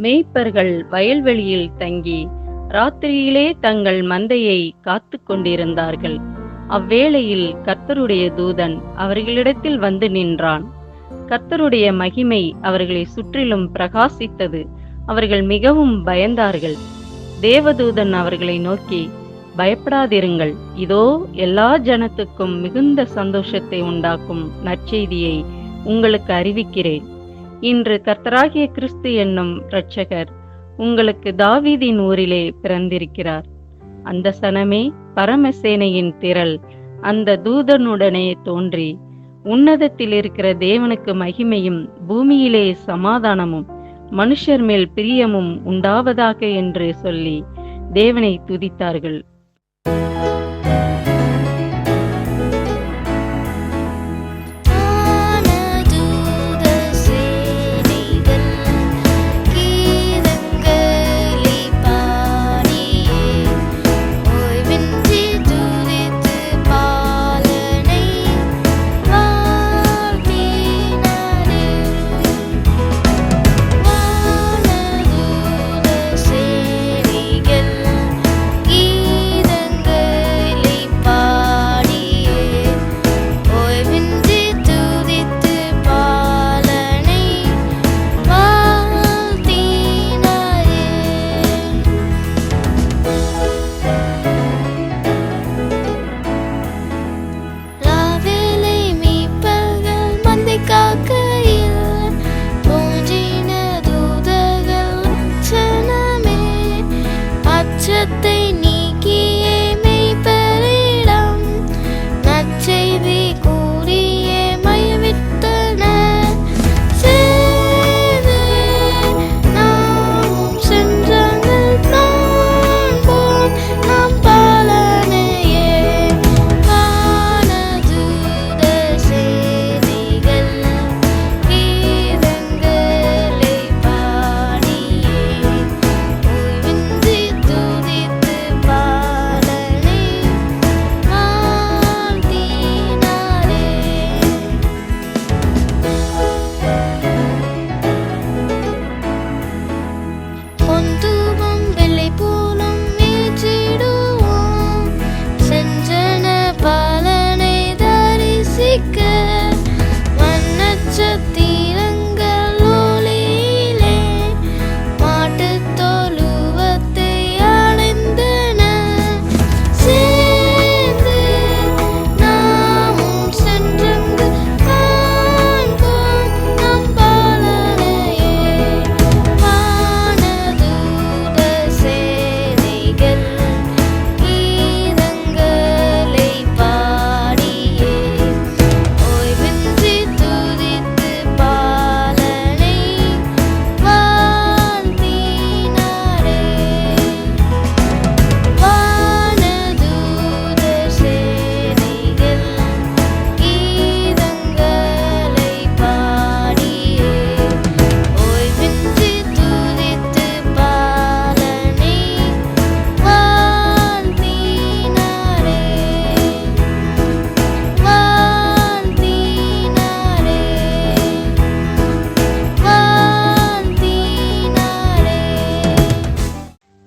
மேய்ப்பர்கள் வயல்வெளியில் தங்கி ராத்திரியிலே தங்கள் மந்தையை காத்து கொண்டிருந்தார்கள். அவ்வேளையில் கர்த்தருடைய தூதன் அவர்களிடத்தில் வந்து நின்றான். கர்த்தருடைய மகிமை அவர்களை சுற்றிலும் பிரகாசித்தது. அவர்கள் மிகவும் பயந்தார்கள். தேவதூதன் அவர்களை நோக்கி, பயப்படாதிருங்கள், இதோ எல்லா ஜனத்துக்கும் மிகுந்த சந்தோஷத்தை உண்டாக்கும் நற்செய்தியை உங்களுக்கு அறிவிக்கிறேன். இன்று கர்த்தராகிய கிறிஸ்து என்னும் இரட்சகர் உங்களுக்கு தாவீதின் ஊரிலே பிறந்திருக்கிறார். அந்த சனமே பரமசேனையின் திரள் அந்த தூதனுடனே தோன்றி, உன்னதத்தில் இருக்கிற தேவனுக்கு மகிமையும் பூமியிலே சமாதானமும் மனுஷர் மேல் பிரியமும் உண்டாவதாக என்று சொல்லி தேவனை துதித்தார்கள்.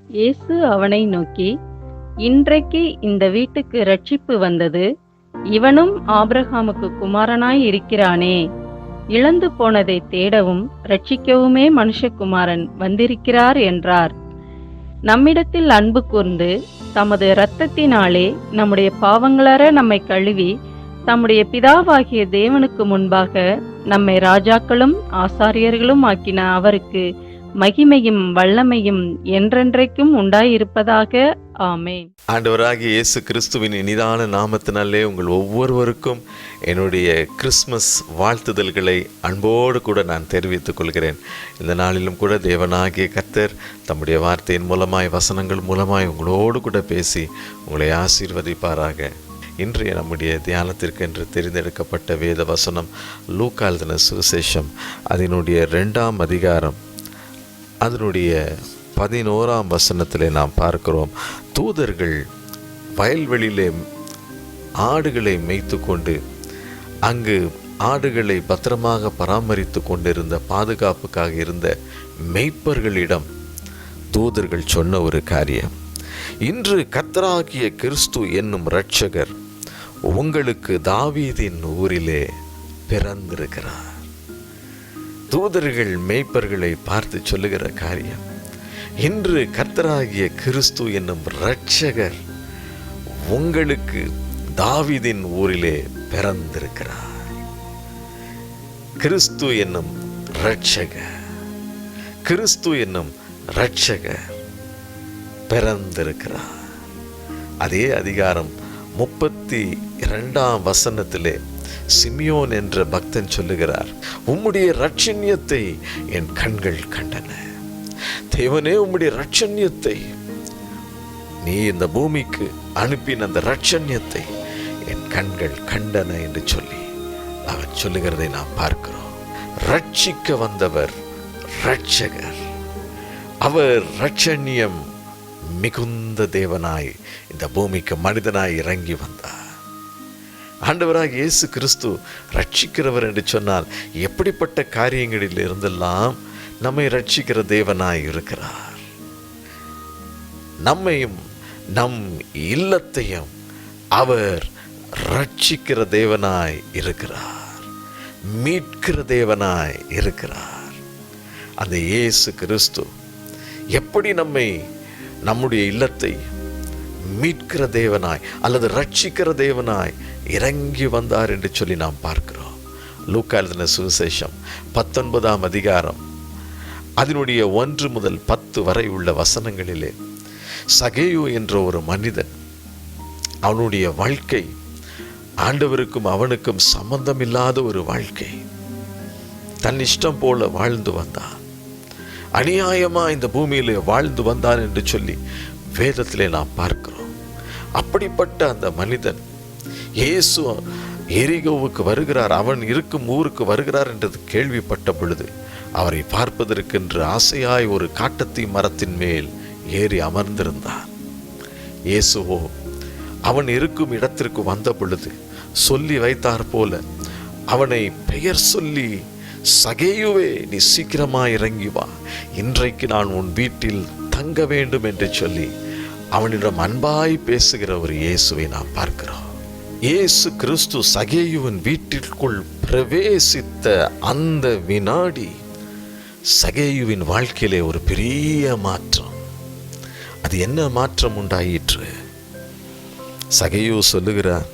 இயேசு அவனை நோக்கி, இன்றைக்கு இந்த வீட்டுக்கு இரட்சிப்பு வந்தது, இவனும் ஆபிரகாமுக்கு குமாரனாய் இருக்கிறானே. இழந்து போனதை தேடவும் இரட்சிக்கவுமே மனுஷகுமாரன் வந்திருக்கிறார் என்றார். நம்மிடத்தில் அன்பு கூர்ந்து தமது இரத்தத்தினாலே நம்முடைய பாவங்களற நம்மை கழுவி தம்முடைய பிதாவாகிய தேவனுக்கு முன்பாக நம்மை ராஜாக்களும் ஆசாரியர்களும் ஆக்கின அவருக்கு மகிமையும் வல்லமையும் என்றென்றைக்கும் உண்டாயிருப்பதாக. ஆமென். ஆண்டவராகிய இயேசு கிறிஸ்துவின் இனிதான நாமத்தினாலே உங்கள் ஒவ்வொருவருக்கும் என்னுடைய கிறிஸ்மஸ் வாழ்த்துதல்களை அன்போடு கூட நான் தெரிவித்துக் கொள்கிறேன். இந்த நாளிலும் கூட தேவனாகிய கர்த்தர் தம்முடைய வார்த்தையின் மூலமாய் வசனங்கள் மூலமாய் உங்களோடு கூட பேசி உங்களை ஆசீர்வதிப்பாராக. இன்றைய நம்முடைய தியானத்திற்கென்று தெரிந்தெடுக்கப்பட்ட வேத வசனம் லூக்கா எழுதின சுவிசேஷம் அதனுடைய 2ஆம் அதிகாரம் அதனுடைய 11ஆம் வசனத்திலே நாம் பார்க்கிறோம். தூதர்கள் வயல்வெளியிலே ஆடுகளை மேய்த்து கொண்டு அங்கு ஆடுகளை பத்திரமாக பராமரித்து கொண்டிருந்த பாதுகாப்புக்காக இருந்த மேய்ப்பர்களிடம் தூதர்கள் சொன்ன ஒரு காரியம், இன்று கர்த்தராகிய கிறிஸ்து என்னும் இரட்சகர் உங்களுக்கு தாவீதின் ஊரிலே பிறந்திருக்கிறார். தூதர்கள் மேய்ப்பர்களை பார்த்து சொல்லுகிற காரியம், இன்று கர்த்தராகிய கிறிஸ்து என்னும் இரட்சகர் உங்களுக்கு தாவீதின் ஊரிலே பிறந்திருக்கிறார். கிறிஸ்து என்னும் இரட்சகர், கிறிஸ்து என்னும் இரட்சகர் பிறந்திருக்கிறார். அதே அதிகாரம் 32ஆம் வசனத்திலே சிமியோன் என்ற பக்தன் சொல்லுகிறார், உம்முடைய இரட்சண்யத்தை என் கண்கள் கண்டன. தேவனே, உம்முடைய இரட்சண்யத்தை, நீ இந்த பூமிக்கு அனுப்பின அந்த இரட்சண்யத்தை என் கண்கள் கண்டன என்று சொல்லி அவன் சொல்லுகிறதை நாம் பார்க்கிறோம். ரட்சிக்க வந்தவர் இரட்சகர். அவர் இரட்சண்யம் மிகுந்த தேவனாய் இந்த பூமிக்கு மனிதனாய் இறங்கி வந்தார். ஆண்டவராக இயேசு கிறிஸ்து ரட்சிக்கிறவர் என்று சொன்னால் எப்படிப்பட்ட காரியங்களில் இருந்தெல்லாம் நம்மை ரட்சிக்கிற தேவனாய் இருக்கிறார். நம்மையும் நம் இல்லத்தையும் அவர் ரட்சிக்கிற தேவனாய் இருக்கிறார், மீட்கிற தேவனாய் இருக்கிறார். அந்த இயேசு கிறிஸ்து எப்படி நம்முடைய இல்லத்தை மீட்கிற தேவனாய் அல்லது ரட்சிக்கிற தேவனாய் இறங்கி வந்தார் என்று சொல்லி நாம் பார்க்கிறோம். லூக்கா எழுதின சுவிசேஷம் 19ஆம் அதிகாரம் அதனுடைய 1 முதல் 10 வரை உள்ள வசனங்களிலே சகேயு என்ற ஒரு மனிதன், அவனுடைய வாழ்க்கை ஆண்டவருக்கும் அவனுக்கும் சம்பந்தமில்லாத ஒரு வாழ்க்கை. தன் இஷ்டம் போல வாழ்ந்து வந்தான், அநியாயமா இந்த பூமியிலே வாழ்ந்து வந்தான் என்று சொல்லி வேதத்திலே நாம் பார்க்கிறோம். அப்படிப்பட்ட அந்த மனிதன் இயேசு எரிகோவுக்கு வருகிறார், அவன் இருக்கும் ஊருக்கு வருகிறார் என்றது கேள்விப்பட்ட பொழுது அவரை பார்ப்பதற்கென்று ஆசையாய் ஒரு காட்டத்தி மரத்தின் மேல் ஏறி அமர்ந்திருந்தான். இயேசுவோ அவன் இருக்கும் இடத்திற்கு வந்த பொழுது சொல்லி வைத்தார் போல அவனை பெயர் சொல்லி, சகேயுவே, நீ சீக்கிரமாய் இறங்கி வா, இன்றைக்கு நான் உன் வீட்டில் தங்க வேண்டும் என்று சொல்லி அவனிடம் அன்பாய் பேசுகிற ஒரு இயேசுவை நாம் பார்க்கிறோம். இயேசு கிறிஸ்து சகேயுவின் வீட்டிற்குள் பிரவேசித்த அந்த வினாடி சகேயுவின் வாழ்க்கையிலே ஒரு பெரிய மாற்றம். அது என்ன மாற்றம் உண்டாயிற்று? சகேயு சொல்லுகிறார்,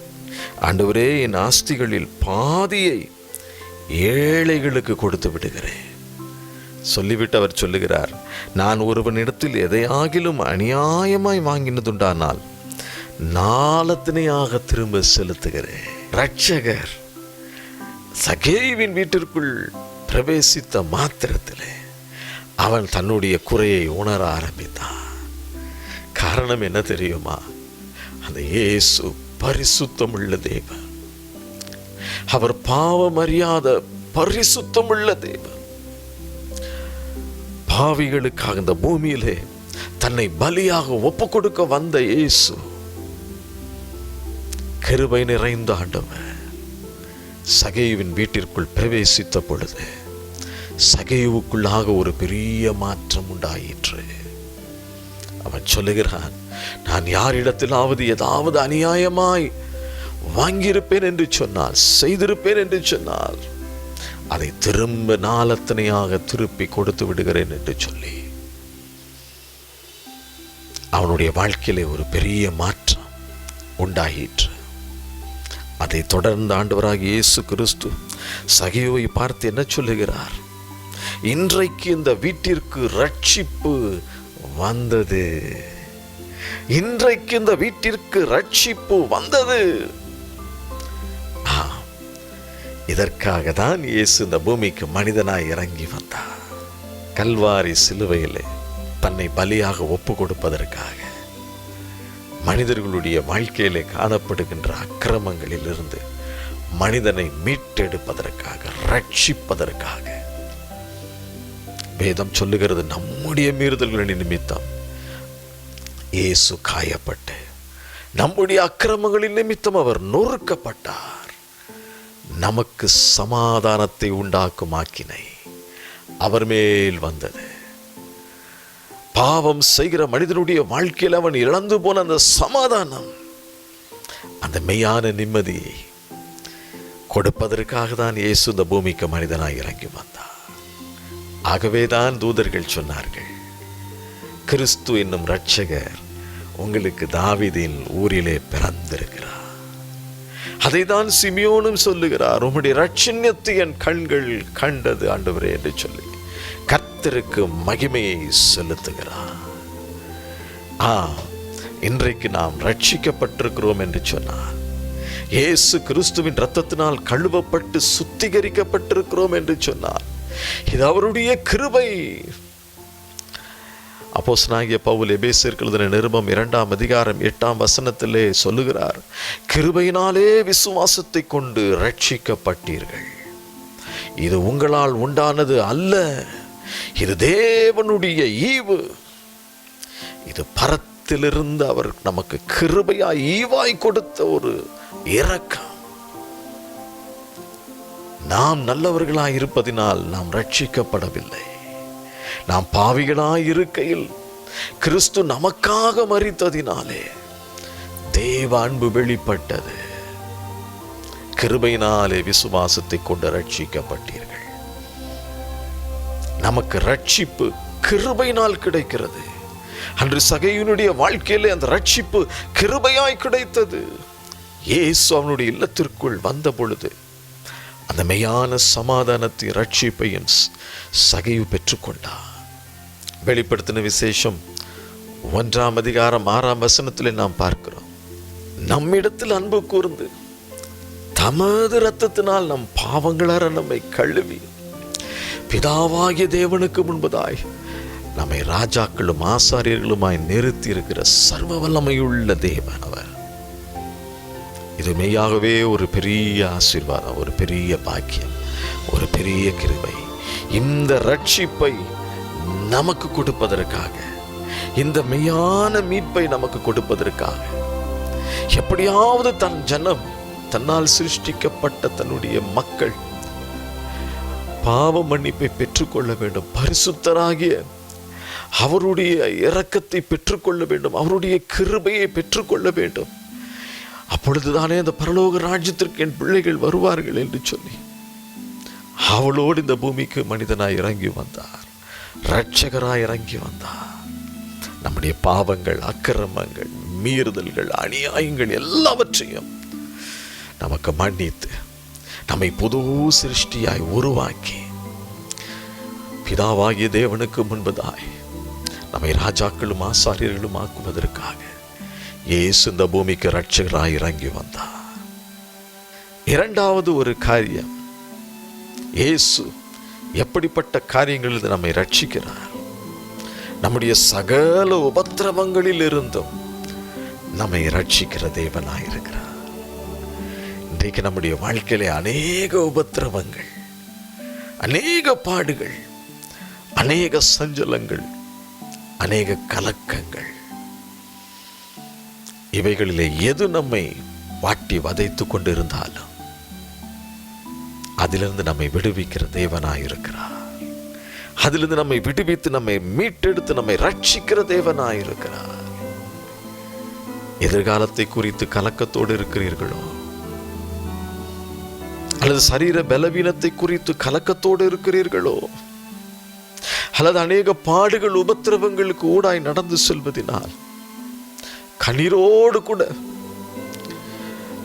ஆண்டவரே, என் ஆஸ்திகளில் பாதியை ஏழைகளுக்கு கொடுத்து விடுகிறேன். சொல்லிவிட்டு அவர் சொல்லுகிறார், நான் ஒருவனிடத்தில் எதையாகிலும் அநியாயமாய் வாங்கினதுண்டானால் நாலத்தினையாக திரும்ப செலுத்துகிறேன். இரட்சகர் சகேயுவின் வீட்டிற்குள் பிரவேசித்த மாத்திரத்திலே அவன் தன்னுடைய குறையை உணர ஆரம்பித்தான். காரணம் என்ன தெரியுமா? அந்த இயேசு பரிசுத்தமுள்ள தேவன். அவர் பாவம் அறியாத பரிசுத்தமுள்ள தேவன். பாவிகளுக்காக இந்த பூமியிலே தன்னை பலியாக ஒப்பு கொடுக்க வந்த இயேசு கிருபை நிறைந்த ஆண்டவர் சகேயுவின் வீட்டிற்குள் பிரவேசித்த பொழுது சகேயுவுக்குள்ளாக ஒரு பெரிய மாற்றம் உண்டாயிற்று. அவன் சொல்லுகிறான், நான் யாரிடத்திலாவது ஏதாவது அநியாயமாய் வாங்கியிருப்பேன் என்று சொன்னால், செய்திருப்பேன் என்று சொன்னால், அதை திரும்ப நாலத்தனையாக திருப்பி கொடுத்து விடுகிறேன் என்று சொல்லி அவனுடைய வாழ்க்கையிலே ஒரு பெரிய மாற்றம் உண்டாயிற்று. அதை தொடர்ந்து ஆண்டவராகிய இயேசு கிறிஸ்து சகேயுவை பார்த்து என்ன சொல்லுகிறார்? இன்றைக்கு இந்த வீட்டிற்கு ரட்சிப்பு வந்தது. இன்றைக்கு இந்த வீட்டிற்கு ரட்சிப்பு வந்தது. இதற்காக தான் இயேசு இந்த பூமிக்கு மனிதனாய் இறங்கி வந்தார். கல்வாரி சிலுவையிலே தன்னை பலியாக ஒப்பு கொடுப்பதற்காக, மனிதர்களுடைய வாழ்க்கையிலே காணப்படுகின்ற அக்கிரமங்களில் இருந்து மனிதனை மீட்டெடுப்பதற்காக, ரட்சிப்பதற்காக. வேதம் சொல்லுகிறது, நம்முடைய மீறுதல்களின் நிமித்தம் இயேசு காயப்பட்டு, நம்முடைய அக்கிரமங்களின் நிமித்தம் அவர் நொறுக்கப்பட்டார். நமக்கு சமாதானத்தை உண்டாக்கும் ஆக்கினை அவர் மேல் வந்தது. பாவம் செய்கிற மனிதனுடைய வாழ்க்கையில் அவன் இழந்து போன அந்த சமாதானம், அந்த மெய்யான நிம்மதியை கொடுப்பதற்காக தான் இயேசு இந்த பூமிக்கு மனிதனாய் இறங்கி வந்தார். ஆகவேதான் தூதர்கள் சொன்னார்கள், கிறிஸ்து என்னும் இரட்சகர் உங்களுக்கு தாவீதின் ஊரிலே பிறந்திருக்கிறார். அதைதான் சிமியோனும் சொல்லுகிறார், உம்முடைய இரட்சண்யத்தை என் கண்கள் கண்டது ஆண்டவரே என்று சொல்லி கர்த்தருக்கு மகிமையை செலுத்துகிறார். இன்றைக்கு நாம் ரட்சிக்கப்பட்டிருக்கிறோம் என்று சொன்னார். இயேசு கிறிஸ்துவின் இரத்தத்தினால் கழுவப்பட்டு சுத்திகரிக்கப்பட்டிருக்கிறோம் என்று சொன்னார். இது அவருடைய கிருபை. அப்போஸ்தலனாகிய பவுல் எபேசியருக்கு எழுதின நிருபம் 2ஆம் அதிகாரம் 8ஆம் வசனத்திலே சொல்லுகிறார், கிருபையினாலே விசுவாசத்தை கொண்டு ரட்சிக்கப்பட்டீர்கள். இது உங்களால் உண்டானது அல்ல, இது தேவனுடைய ஈவு. இது பரத்திலிருந்து அவர் நமக்கு கிருபையாய் ஈவாய் கொடுத்த ஒரு இரக்கம். நாம் நல்லவர்களாய் இருப்பதினால் நாம் ரட்சிக்கப்படவில்லை. நாம் பாவிகளாய் இருக்கையில் கிறிஸ்து நமக்காக மரித்ததினாலே தேவ அன்பு வெளிப்பட்டது. கிருபையினாலே விசுவாசத்தை கொண்டு ரட்சிக்கப்பட்டீர்கள். நமக்கு ரட்சிப்பு கிருபையினால் கிடைக்கிறது. அன்று சகையினுடைய வாழ்க்கையிலே அந்த ரட்சிப்பு கிருபையாய் கிடைத்தது. இயேசு அவனுடைய இல்லத்திற்குள் வந்த பொழுது அந்த மெய்யான சமாதானத்தை ரட்சிப்பையும் சகையு பெற்றுக்கொண்டார். வெளிப்படுத்தின விசேஷம் 1ஆம் அதிகாரம் 6ஆம் வசனத்திலே நாம் பார்க்கிறோம், நம்மிடத்தில் அன்பு கூர்ந்து தமது இரத்தத்தினால் நம் பாவங்களற நம்மை கழுவி பிதாவாகிய தேவனுக்கு முன்பதாய் நம்மை ராஜாக்களும் ஆசாரியர்களுமாய் நிறுத்தி இருக்கிற சர்வ வல்லமையுள்ள தேவன் அவர். இது மெய்யாகவே ஒரு பெரிய ஆசீர்வாதம், ஒரு பெரிய பாக்கியம், ஒரு பெரிய கிருபை. இந்த ரட்சிப்பை நமக்கு கொடுப்பதற்காக, இந்த மெய்யான மீட்பை நமக்கு கொடுப்பதற்காக எப்படியாவது தன் ஜனம், தன்னால் சிருஷ்டிக்கப்பட்ட தன்னுடைய மக்கள் பாவ மன்னிப்பை பெற்றுக்கொள்ள வேண்டும், பரிசுத்தராகிய அவருடைய இரக்கத்தை பெற்றுக்கொள்ள வேண்டும், அவருடைய கிருபையை பெற்றுக்கொள்ள வேண்டும். அப்பொழுதுதானே அந்த பரலோக ராஜ்யத்திற்கு என் பிள்ளைகள் வருவார்கள் என்று சொல்லி அவளோடு இந்த பூமிக்கு மனிதனாய் இறங்கி வந்தார், இரட்சகராய் இறங்கி வந்தார். நம்முடைய பாவங்கள், அக்கிரமங்கள், மீறுதல்கள், அநியாயங்கள் எல்லாவற்றையும் நமக்கு மன்னித்து நம்மை புது சிருஷ்டியாய் உருவாக்கி பிதாவாகிய தேவனுக்கு முன்பதாய் நம்மை ராஜாக்களும் ஆசாரியர்களும் ஆக்குவதற்காக இயேசு இந்த பூமிக்கு இரட்சகராய் இறங்கி வந்தார். இரண்டாவது ஒரு காரியம், இயேசு எப்படிப்பட்ட காரியங்களில் நம்மை ரட்சிக்கிறார்? நம்முடைய சகல உபத்திரவங்களில் இருந்தும் நம்மை ரட்சிக்கிற தேவனாயிருக்கிறார். இன்றைக்கு நம்முடைய வாழ்க்கையிலே அநேக உபத்திரவங்கள், அநேக பாடுகள், அநேக சஞ்சலங்கள், அநேக கலக்கங்கள், இவைகளிலே எது நம்மை வாட்டி வதைத்து கொண்டிருந்தாலும் அதிலிருந்து நம்மை விடுவிக்கிற தேவனாயிருக்கிறார். அதிலிருந்து நம்மை விடுவித்து நம்மை மீட்டெடுத்து நம்மை ரட்சிக்கிற தேவனாயிருக்கிறார். எதிர்காலத்தை குறித்து கலக்கத்தோடு இருக்கிறீர்களோ, அல்லது சரீர பலவீனத்தை குறித்து கலக்கத்தோடு இருக்கிறீர்களோ, அல்லது அநேக பாடுகள் உபத்திரவங்களுக்கு ஊடாய் நடந்து செல்வதினால் கண்ணீரோடு கூட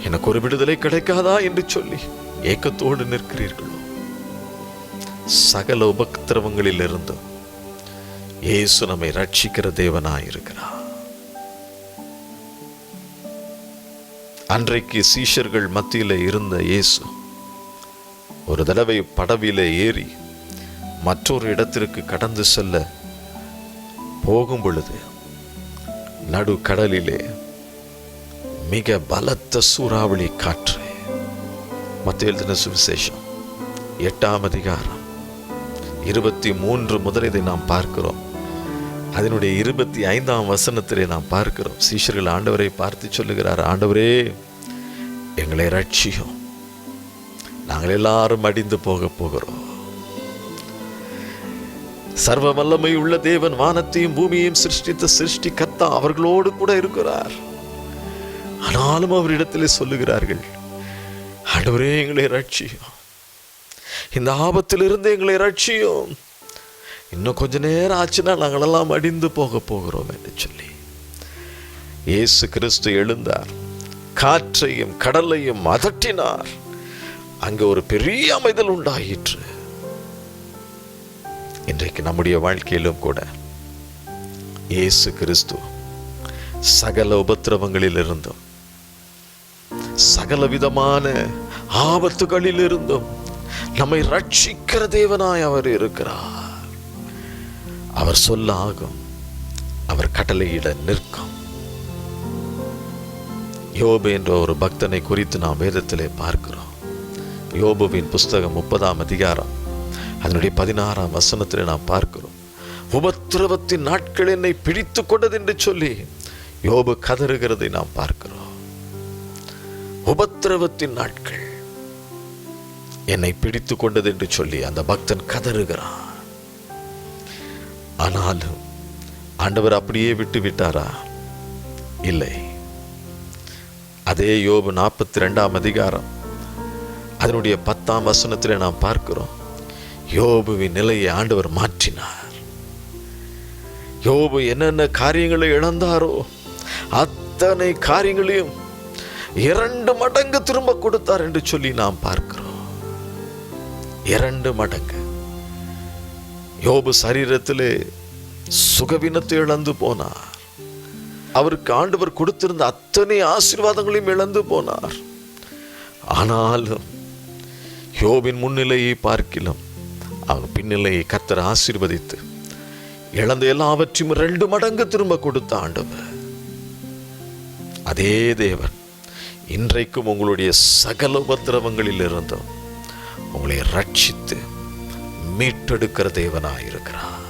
எனக்கு ஒரு விடுதலை கிடைக்காதா என்று சொல்லி ஏக்கத்தோடு நிற்கிறீர்களோ, சகல உபத்திரவங்களில் இருந்தும் இயேசு நம்மை ரட்சிக்கிற தேவனாயிருக்கிறார். அன்றைக்கு சீஷர்கள் மத்தியில் இருந்த இயேசு ஒரு தடவை படவிலே ஏறி மற்றொரு இடத்திற்கு கடந்து செல்ல போகும் பொழுது நடு கடலிலே மிக பலத்த சூறாவளி காற்று. மத்தேயு எழுதின சுவிசேஷம் 8ஆம் அதிகாரம் 23 முதல் இதை நாம் பார்க்கிறோம். அதனுடைய 25ஆம் வசனத்திலே நாம் பார்க்கிறோம், சீஷர்கள் ஆண்டவரை பார்த்து சொல்லுகிறார், ஆண்டவரே எங்களை ரட்சியும். நாங்கள் எல்லாரும் அடிந்து போக போகிறோம். சர்வ வல்லமை உள்ள தேவன் வானத்தையும் பூமியையும் சிருஷ்டித்த சிருஷ்டிகர்த்தா அவர்களோடு கூட இருக்கிறார். ஆனாலும் அவரிடத்திலே சொல்லுகிறார்கள், ஆண்டவரே எங்களை ரட்சியும், இந்த ஆபத்திலிருந்து எங்களை ரட்சியும், இன்னும் கொஞ்ச நேரம் ஆச்சுன்னா நாங்களெல்லாம் அடிந்து போக போகிறோம் என்று சொல்லி இயேசு கிறிஸ்து எழுந்தார். காற்றையும் கடலையும் அதட்டினார். அங்கே ஒரு பெரிய அமைதல் உண்டாயிற்று. இன்றைக்கு நம்முடைய வாழ்க்கையிலும் கூட இயேசு கிறிஸ்து சகல உபத்திரவங்களில் இருந்தும் சகல விதமான ஆபத்துகளில் இருந்தும் நம்மை ரட்சிக்கிற தேவனாய் அவர் இருக்கிறார். அவர் சொல்ல ஆகும், அவர் கட்டளையிட நிற்கும். யோபு என்ற ஒரு பக்தனை குறித்து நாம் வேதத்திலே பார்க்கிறோம். யோபுவின் புஸ்தகம் 30ஆம் அதிகாரம் அதனுடைய 16ஆம் வசனத்திலே நாம் பார்க்கிறோம். உபத்திரவத்தின் நாட்கள் என்னை பிடித்து கொண்டது என்று சொல்லி யோபு கதறுகிறதை நாம் பார்க்கிறோம். உபத்திரவத்தின் நாட்கள் என்னை பிடித்து கொண்டது என்று சொல்லி அந்த பக்தன் கதறுகிறான். ஆனாலும் ஆண்டவர் அப்படியே விட்டு விட்டாரா? இல்லை. அதே யோபு 42ஆம் அதிகாரம் அதனுடைய 10ஆம் வசனத்திலே நாம் பார்க்கிறோம். யோபுவின் நிலையை ஆண்டவர் மாற்றினார். யோபு என்னென்ன காரியங்களை இழந்தாரோ அத்தனை காரியங்களையும் 2 மடங்கு திரும்ப கொடுத்தார் என்று சொல்லி நாம் பார்க்கிறோம். 2 மடங்கு. யோபு சரீரத்திலே சுகவீனத்தை இழந்து போனார். அவருக்கு ஆண்டவர் கொடுத்திருந்த அத்தனை ஆசீர்வாதங்களையும் இழந்து போனார். ஆனாலும் யோபின் முன்னிலையை பார்க்கிலும் அவன் பின்னிலையை கர்த்தர் ஆசீர்வதித்து இழந்த எல்லாவற்றையும் 2 மடங்கு திரும்ப கொடுத்த ஆண்டவர். அதே தேவன் இன்றைக்கும் உங்களுடைய சகல உபத்திரவங்களில் இருந்தும் உங்களை ரட்சித்து மீட்டெடுக்கிற தேவனாயிருக்கிறார்.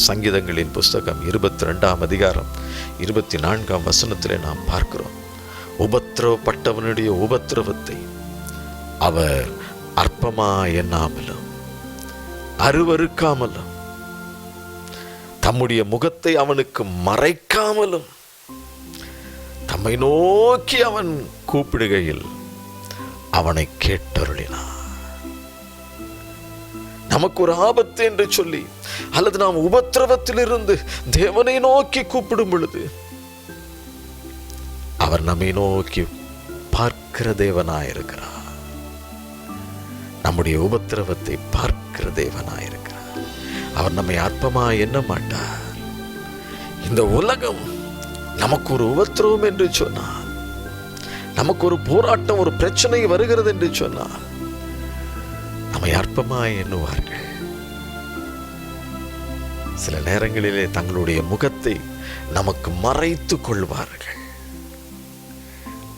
சங்கீதங்களின் புஸ்தகம் 22ஆம் அதிகாரம் 24ஆம் வசனத்திலே நாம் பார்க்கிறோம். உபத்திரவப்பட்டவனுடைய உபத்திரவத்தை அவர் அற்பமா எண்ணாமலும் அருவருக்காமலும் தம்முடைய முகத்தை அவனுக்கு மறைக்காமலும் தம்மை நோக்கி அவன் கூப்பிடுகையில் அவனை கேட்டருளினார். நமக்கு ஒரு ஆபத்து என்று சொல்லி அல்லது நாம் உபத்திரவத்தில் இருந்து தேவனை நோக்கி கூப்பிடும் பொழுது அவர் நம்மை நோக்கி பார்க்கிற தேவனாயிருக்கிறார். நம்முடைய உபத்திரவத்தை பார்க்கிற தேவனாயிருக்கிறார். அவர் நம்மை அற்பமாய் எண்ண மாட்டார். இந்த உலகம் நமக்கு ஒரு உபத்திரவம் என்று சொன்னார், நமக்கு ஒரு போராட்டம் ஒரு பிரச்சனை வருகிறது என்று சொன்னார், நம்மை அற்பமாய் எண்ணுவார்கள். சில நேரங்களிலே தங்களுடைய முகத்தை நமக்கு மறைத்து கொள்வார்கள்.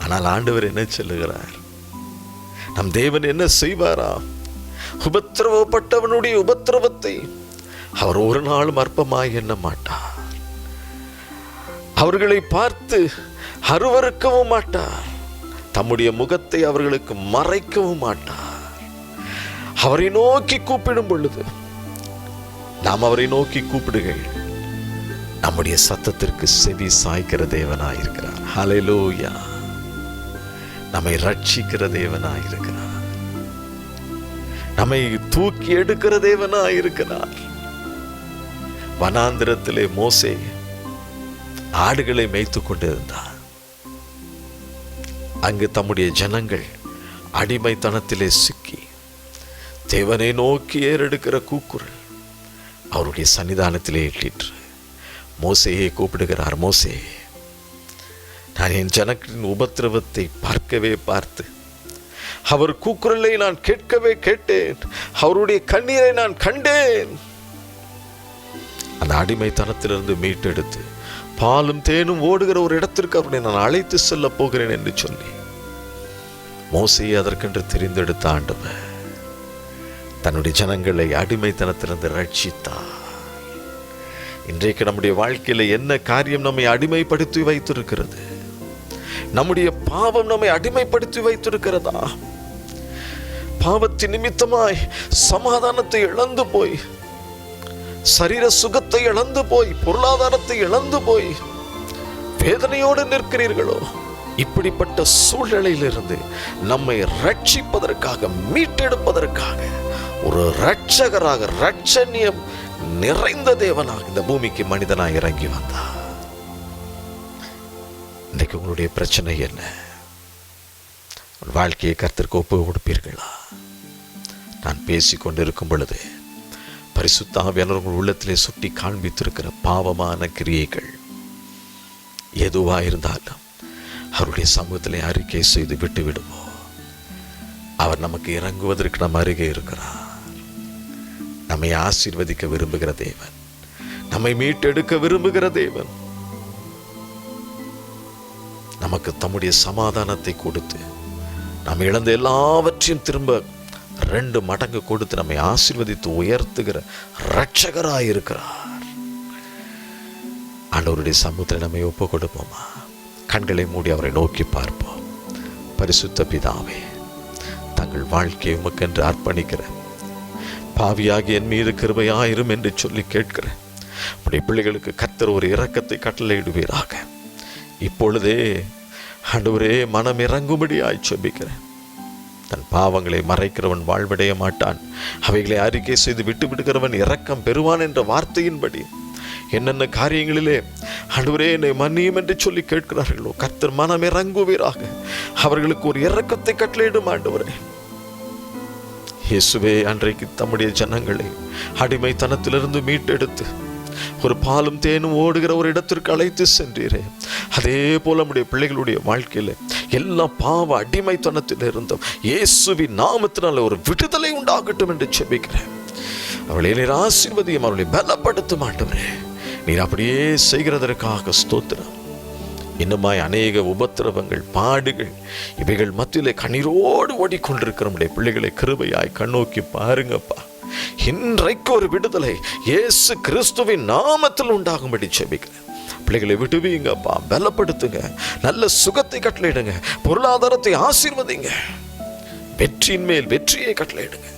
ஆனால் ஆண்டவர் என்ன சொல்லுகிறார்? நம் தேவன் என்ன செய்வாரா? உபத்திரவப்பட்டவனுடைய உபத்திரவத்தை அவர் ஒரு நாளும் அற்பமாய் எண்ண மாட்டார். அவர்களை பார்த்து அருவருக்கவும் மாட்டார். தம்முடைய முகத்தை அவர்களுக்கு மறைக்கவும் மாட்டார். அவரை நோக்கி கூப்பிடும் பொழுது நாம் அவரை நோக்கி கூப்பிடுகையில் நம்முடைய சத்தத்திற்கு செவி சாய்க்கிற தேவனாயிருக்கிறார். ஹல்லேலூயா. நம்மை ரட்சிக்கிற தேவனாயிருக்கிறார். நம்மை தூக்கி எடுக்கிற தேவனாயிருக்கிறார். வனாந்திரத்திலே மோசே ஆடுகளை மேய்த்து கொண்டிருந்தார். அங்கு தம்முடைய ஜனங்கள் அடிமைத்தனத்திலே சிக்கி தேவனை நோக்கி ஏறெடுக்கிற கூக்குரல் அவருடைய சன்னிதானத்திலே எட்டிற்று. மோசேயை கூப்பிடுகிறார். மோசே, நான் என் ஜனத்தின் உபத்திரவத்தை பார்க்கவே பார்த்து அவர் கூக்குரலை நான் கேட்கவே கேட்டேன், அவருடைய கண்ணீரை நான் கண்டேன். அந்த அடிமைத்தனத்திலிருந்து மீட்டெடுத்து பாலும் தேனும் ஓடுகிற ஒரு இடத்திற்கு அவரை நான் அழைத்து செல்ல போகிறேன் என்று சொல்லி மோசேயை அதற்கென்று தெரிந்தெடுத்த ஆண்டவர் தன்னுடைய ஜனங்களை அடிமைத்தனத்திலிருந்து ரட்சித்தார். இன்றைக்கு நம்முடைய வாழ்க்கையில என்ன காரியம் நம்மை அடிமைப்படுத்தி வைத்திருக்கிறது? நம்முடைய பாவம் நம்மை அடிமைப்படுத்தி வைத்திருக்கிறதா? பாவத்தின் நிமித்தமாய் சமாதானத்தை இழந்து போய், சரீர சுகத்தை இழந்து போய், பொருளாதாரத்தை இழந்து போய் வேதனையோடு நிற்கிறீர்களோ, இப்படிப்பட்ட சூழ்நிலையிலிருந்து நம்மை ரட்சிப்பதற்காக, மீட்டெடுப்பதற்காக ஒரு இரட்சகராக, இரட்சணியம் நிறைந்த தேவனாக இந்த பூமிக்கு மனிதனாக இறங்கி வந்தார். இன்றைக்கு உங்களுடைய பிரச்சனை என்ன? வாழ்க்கையை கர்த்தருக்கு ஒப்பு கொடுப்பீர்களா? நான் பேசிக் கொண்டிருக்கும் பொழுது பரிசுத்த ஆவியானவர் உங்கள் உள்ளத்திலே சுட்டி காண்பித்திருக்கிற பாவமான கிரியைகள் எதுவா இருந்தாலும் அவருடைய சமூகத்திலே அறிக்கை செய்து விட்டு விடுவோம். அவர் நமக்கு இறங்குவதற்கு நம் அருகே இருக்கிறார். நம்மை ஆசீர்வதிக்க விரும்புகிற தேவன், நம்மை மீட்டெடுக்க விரும்புகிற தேவன், நமக்கு தம்முடைய சமாதானத்தை கொடுத்து நாம் இழந்த எல்லாவற்றையும் திரும்ப 2 மடங்கு கொடுத்து நம்மை ஆசீர்வதித்து உயர்த்துகிற இரட்சகராயிருக்கிறார். ஆண்டவருடைய சமூகத்தில் நம்மை ஒப்பு கொடுப்போமா? கண்களை மூடி அவரை நோக்கி பார்ப்போம். பரிசுத்த பிதாவே, தங்கள் வாழ்க்கையை உமக்கென்று அர்ப்பணிக்கிற பாவியாகி என் மீது கிருபையாயிரும் என்று சொல்லி கேட்கிறேன். உடைய பிள்ளைகளுக்கு கர்த்தர் ஒரு இரக்கத்தை கட்டளையிடுவீராக. இப்பொழுதே ஆண்டவரே, மனம் இறங்கும்படியாய் செபிக்கிறேன். தன் பாவங்களை மறைக்கிறவன் வாழ்வடைய மாட்டான், அவைகளை அறிக்கை செய்து விட்டு விடுகிறவன் இரக்கம் பெறுவான் என்ற வார்த்தையின்படி என்னென்ன காரியங்களிலே ஆண்டவரே என்னை மன்னியும் என்று சொல்லி கேட்கிறார்களோ, கர்த்தர் மனம் இறங்குவீராக. அவர்களுக்கு ஒரு இரக்கத்தை கட்டளையிடும் ஆண்டவரே. இயேசுவே, அன்றைக்கு தம்முடைய ஜனங்களை அடிமைத்தனத்திலிருந்து மீட்டெடுத்து ஒரு பாலும் தேனும் ஓடுகிற ஒரு இடத்திற்கு அழைத்து சென்றீரே, அதே போல நம்முடைய பிள்ளைகளுடைய வாழ்க்கையில எல்லா பாவ அடிமைத்தனத்தில் இருந்தும் இயேசுவின் நாமத்தினால ஒரு விடுதலை உண்டாகட்டும் என்று செபிக்கிறேன். அவளை நீர் ஆசீர்வதியும், அவளை பலப்படுத்தும் ஆண்டவரே. நீர் அப்படியே செய்கிறதற்காக ஸ்தோத்திரம். இன்னுமாய் அநேக உபத்திரவங்கள், பாடுகள், இவைகள் மத்தியிலே கண்ணீரோடு ஓடிக்கொண்டிருக்கிற நம்முடைய பிள்ளைகளை கிருபையாய் கண்ணோக்கி பாருங்கப்பா. இன்றைக்கு ஒரு விடுதலை இயேசு கிறிஸ்துவின் நாமத்தில் உண்டாகும்படி செபிக்கிறேன். பிள்ளைகளை விடுவீங்கப்பா, பலப்படுத்துங்க, நல்ல சுகத்தை கட்டளையிடுங்க, பொருளாதாரத்தை ஆசீர்வதிங்க, வெற்றியின் மேல் வெற்றியை கட்டளையிடுங்க.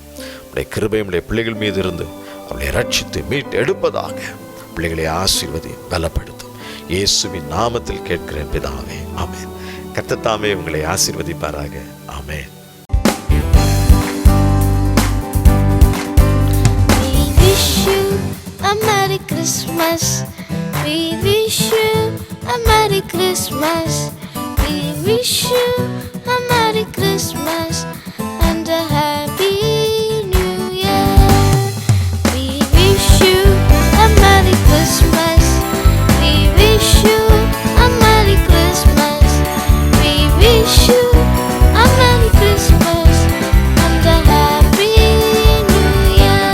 உடைய கிருபை உடைய பிள்ளைகள் மீது இருந்து அவளை ரட்சித்து மீட்டு எடுப்பதாக. பிள்ளைகளை ஆசீர்வதி, பலப்படுத்தும். இயேசுவின் நாமத்தில் கேட்கிறேன் பிதாவே, ஆமென். கர்த்தர் தாமே உங்களை ஆசீர்வதிப்பாராக. ஆமென். A Merry Christmas. We wish you a Merry Christmas. We wish you a Merry Christmas and a Happy New Year. We wish you a Merry Christmas. We wish you a Merry Christmas. We wish you a Merry Christmas and a Happy New Year.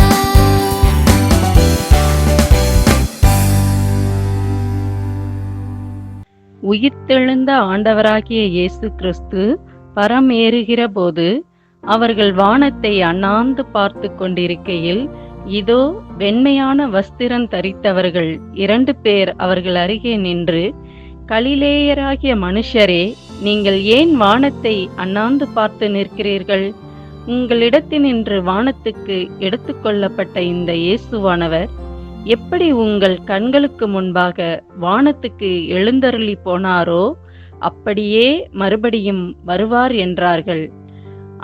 உயிர்த்தெழுந்த ஆண்டவராகிய இயேசு கிறிஸ்து பரமேறுகிற போது அவர்கள் வானத்தை அண்ணாந்து பார்த்து கொண்டிருக்கையில், இதோ வெண்மையான வஸ்திரம் தரித்தவர்கள் 2 பேர் அவர்கள் அருகே நின்று, கலிலேயராகிய மனுஷரே, நீங்கள் ஏன் வானத்தை அண்ணாந்து பார்த்து நிற்கிறீர்கள்? உங்களிடத்தினின்று வானத்துக்கு எடுத்துக்கொள்ளப்பட்ட இந்த இயேசுவானவர் எப்படி உங்கள் கண்களுக்கு முன்பாக வானத்துக்கு எழுந்தருளி போனாரோ அப்படியே மறுபடியும் வருவார் என்றார்கள்.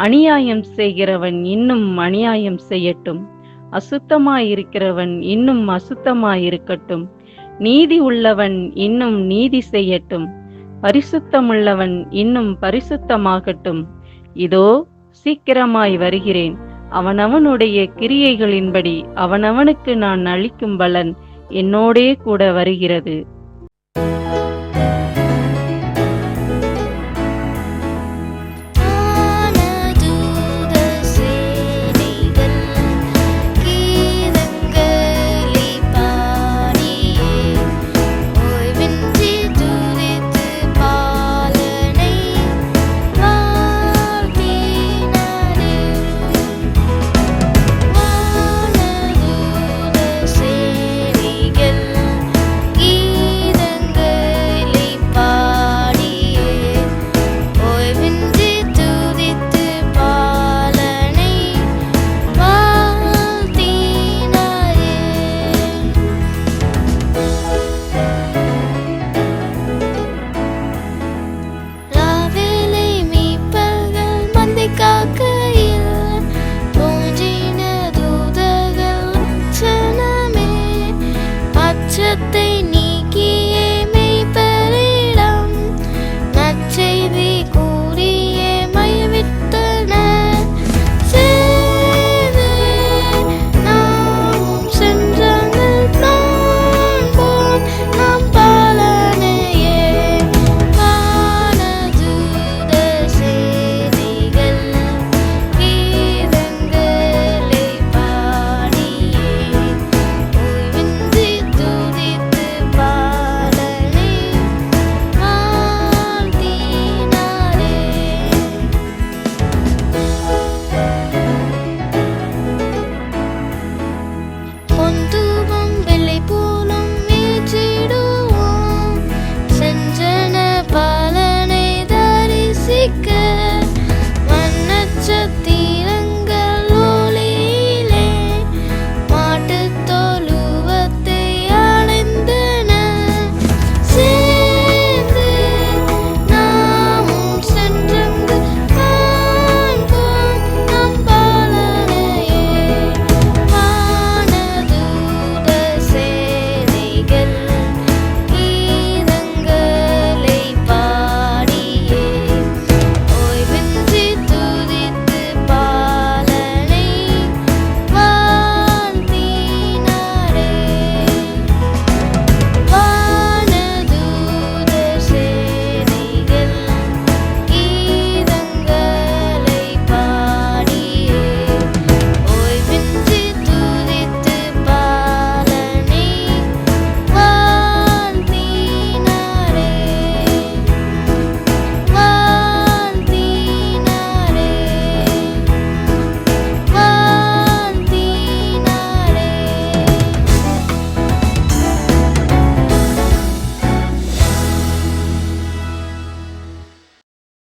அநியாயம் செய்கிறவன் இன்னும் அநியாயம் செய்யட்டும், அசுத்தமாயிருக்கிறவன் இன்னும் அசுத்தமாயிருக்கட்டும், நீதி உள்ளவன் இன்னும் நீதி செய்யட்டும், பரிசுத்தமுள்ளவன் இன்னும் பரிசுத்தமாகட்டும். இதோ சீக்கிரமாய் வருகிறேன், அவனவனுடைய கிரியைகளின்படி அவனவனுக்கு நான் அளிக்கும் பலன் என்னோடே கூட வருகிறது.